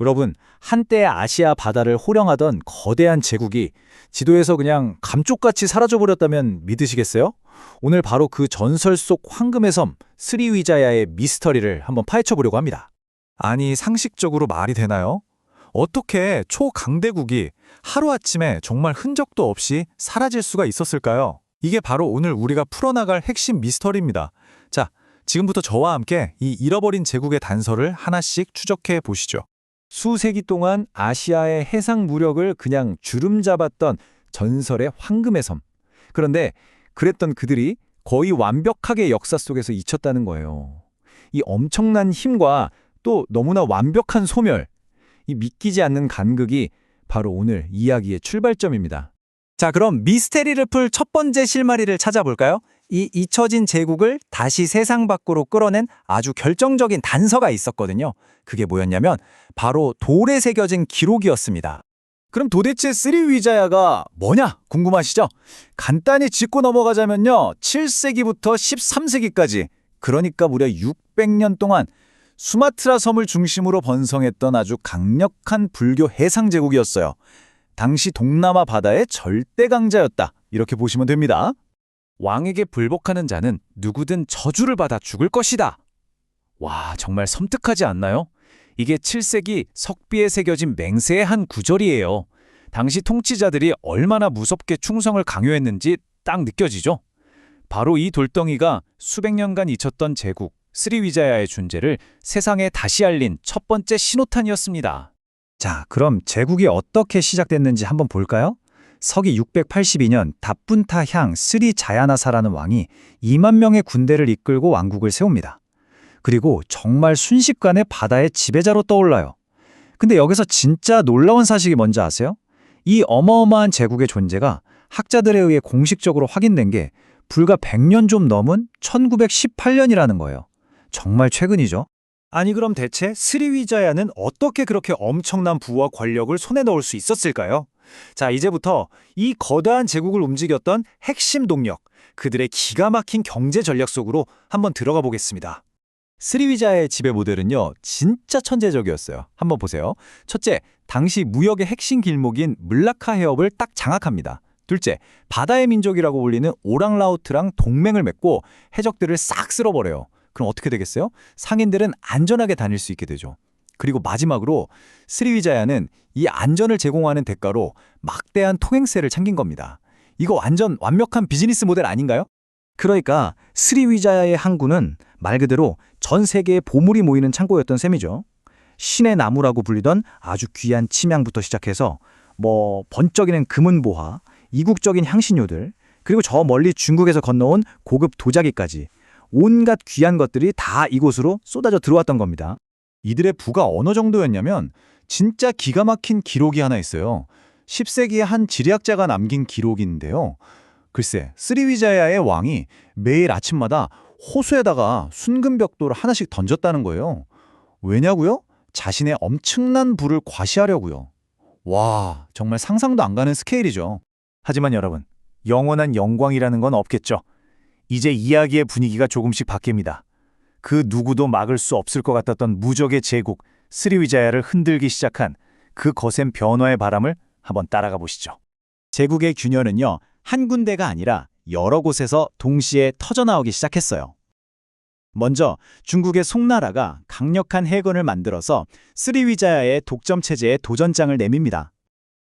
여러분, 한때 아시아 바다를 호령하던 거대한 제국이 지도에서 그냥 감쪽같이 사라져버렸다면 믿으시겠어요? 오늘 바로 그 전설 속 황금의 섬 스리위자야의 미스터리를 한번 파헤쳐보려고 합니다. 아니, 상식적으로 말이 되나요? 어떻게 초강대국이 하루아침에 정말 흔적도 없이 사라질 수가 있었을까요? 이게 바로 오늘 우리가 풀어나갈 핵심 미스터리입니다. 자, 지금부터 저와 함께 이 잃어버린 제국의 단서를 하나씩 추적해 보시죠. 수세기 동안 아시아의 해상 무력을 그냥 주름 잡았던 전설의 황금의 섬. 그런데 그랬던 그들이 거의 완벽하게 역사 속에서 잊혔다는 거예요. 이 엄청난 힘과 또 너무나 완벽한 소멸, 이 믿기지 않는 간극이 바로 오늘 이야기의 출발점입니다. 자, 그럼 미스테리를 풀 첫 번째 실마리를 찾아볼까요? 이 잊혀진 제국을 다시 세상 밖으로 끌어낸 아주 결정적인 단서가 있었거든요. 그게 뭐였냐면 바로 돌에 새겨진 기록이었습니다. 그럼 도대체 스리위자야가 뭐냐 궁금하시죠? 간단히 짚고 넘어가자면요. 7세기부터 13세기까지, 그러니까 무려 600년 동안 수마트라 섬을 중심으로 번성했던 아주 강력한 불교 해상 제국이었어요. 당시 동남아 바다의 절대 강자였다. 이렇게 보시면 됩니다. 왕에게 불복하는 자는 누구든 저주를 받아 죽을 것이다. 와, 정말 섬뜩하지 않나요? 이게 7세기 석비에 새겨진 맹세의 한 구절이에요. 당시 통치자들이 얼마나 무섭게 충성을 강요했는지 딱 느껴지죠? 바로 이 돌덩이가 수백 년간 잊혔던 제국 스리위자야의 존재를 세상에 다시 알린 첫 번째 신호탄이었습니다. 자, 그럼 제국이 어떻게 시작됐는지 한번 볼까요? 서기 682년 다뿐타향 스리자야나사라는 왕이 2만 명의 군대를 이끌고 왕국을 세웁니다. 그리고 정말 순식간에 바다의 지배자로 떠올라요. 근데 여기서 진짜 놀라운 사실이 뭔지 아세요? 이 어마어마한 제국의 존재가 학자들에 의해 공식적으로 확인된 게 불과 100년 좀 넘은 1918년이라는 거예요. 정말 최근이죠. 아니 그럼 대체 스리위자야는 어떻게 그렇게 엄청난 부와 권력을 손에 넣을 수 있었을까요? 자, 이제부터 이 거대한 제국을 움직였던 핵심 동력, 그들의 기가 막힌 경제 전략 속으로 한번 들어가 보겠습니다. 스리위자야의 지배 모델은요, 진짜 천재적이었어요. 한번 보세요. 첫째, 당시 무역의 핵심 길목인 물라카 해협을 딱 장악합니다. 둘째, 바다의 민족이라고 불리는 오랑라우트랑 동맹을 맺고 해적들을 싹 쓸어버려요. 그럼 어떻게 되겠어요? 상인들은 안전하게 다닐 수 있게 되죠. 그리고 마지막으로 스리위자야는 이 안전을 제공하는 대가로 막대한 통행세를 챙긴 겁니다. 이거 완전 완벽한 비즈니스 모델 아닌가요? 그러니까 스리위자야의 항구는 말 그대로 전 세계의 보물이 모이는 창고였던 셈이죠. 신의 나무라고 불리던 아주 귀한 침향부터 시작해서 번쩍이는 금은보화, 이국적인 향신료들, 그리고 저 멀리 중국에서 건너온 고급 도자기까지 온갖 귀한 것들이 다 이곳으로 쏟아져 들어왔던 겁니다. 이들의 부가 어느 정도였냐면 진짜 기가 막힌 기록이 하나 있어요. 10세기의 한 지리학자가 남긴 기록인데요. 글쎄, 스리위자야의 왕이 매일 아침마다 호수에다가 순금벽돌을 하나씩 던졌다는 거예요. 왜냐고요? 자신의 엄청난 부를 과시하려고요. 와, 정말 상상도 안 가는 스케일이죠. 하지만 여러분, 영원한 영광이라는 건 없겠죠. 이제 이야기의 분위기가 조금씩 바뀝니다. 그 누구도 막을 수 없을 것 같았던 무적의 제국 스리위자야를 흔들기 시작한 그 거센 변화의 바람을 한번 따라가 보시죠. 제국의 균열은요, 한 군데가 아니라 여러 곳에서 동시에 터져나오기 시작했어요. 먼저 중국의 송나라가 강력한 해군을 만들어서 스리위자야의 독점 체제에 도전장을 내밉니다.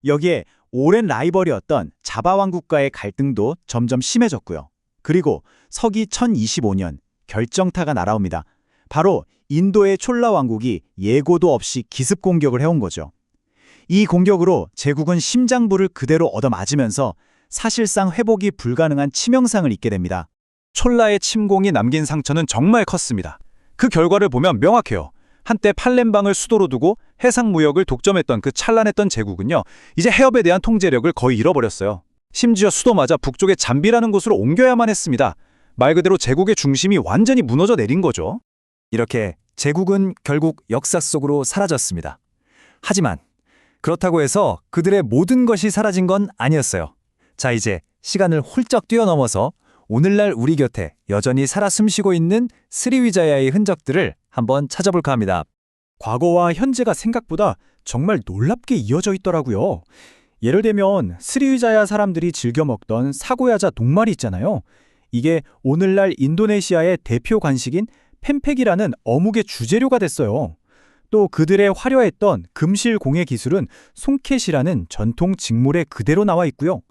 여기에 오랜 라이벌이었던 자바 왕국과의 갈등도 점점 심해졌고요. 그리고 서기 1025년 결정타가 날아옵니다. 바로 인도의 촐라 왕국이 예고도 없이 기습 공격을 해온 거죠. 이 공격으로 제국은 심장부를 그대로 얻어맞으면서 사실상 회복이 불가능한 치명상을 입게 됩니다. 촐라의 침공이 남긴 상처는 정말 컸습니다. 그 결과를 보면 명확해요. 한때 팔렘방을 수도로 두고 해상 무역을 독점했던 그 찬란했던 제국은요, 이제 해협에 대한 통제력을 거의 잃어버렸어요. 심지어 수도마저 북쪽의 잠비라는 곳으로 옮겨야만 했습니다. 말 그대로 제국의 중심이 완전히 무너져 내린 거죠. 이렇게 제국은 결국 역사 속으로 사라졌습니다. 하지만 그렇다고 해서 그들의 모든 것이 사라진 건 아니었어요. 자, 이제 시간을 훌쩍 뛰어넘어서 오늘날 우리 곁에 여전히 살아 숨쉬고 있는 스리위자야의 흔적들을 한번 찾아볼까 합니다. 과거와 현재가 생각보다 정말 놀랍게 이어져 있더라고요. 예를 들면 스리위자야 사람들이 즐겨 먹던 사고야자 녹말이 있잖아요. 이게 오늘날 인도네시아의 대표 간식인 펜팩이라는 어묵의 주재료가 됐어요. 또 그들의 화려했던 금실 공예 기술은 송켓이라는 전통 직물에 그대로 나와 있고요.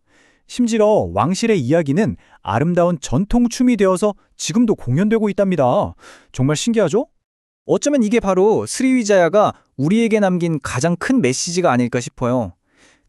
심지어 왕실의 이야기는 아름다운 전통 춤이 되어서 지금도 공연되고 있답니다. 정말 신기하죠? 어쩌면 이게 바로 스리위자야가 우리에게 남긴 가장 큰 메시지가 아닐까 싶어요.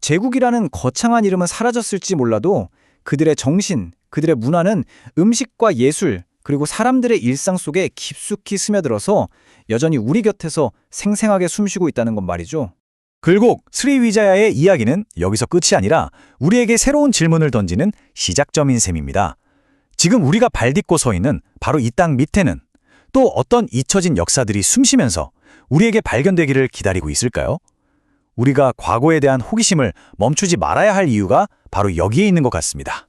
제국이라는 거창한 이름은 사라졌을지 몰라도 그들의 정신, 그들의 문화는 음식과 예술, 그리고 사람들의 일상 속에 깊숙이 스며들어서 여전히 우리 곁에서 생생하게 숨쉬고 있다는 건 말이죠. 결국 스리위자야의 이야기는 여기서 끝이 아니라 우리에게 새로운 질문을 던지는 시작점인 셈입니다. 지금 우리가 발딛고 서 있는 바로 이 땅 밑에는 또 어떤 잊혀진 역사들이 숨쉬면서 우리에게 발견되기를 기다리고 있을까요? 우리가 과거에 대한 호기심을 멈추지 말아야 할 이유가 바로 여기에 있는 것 같습니다.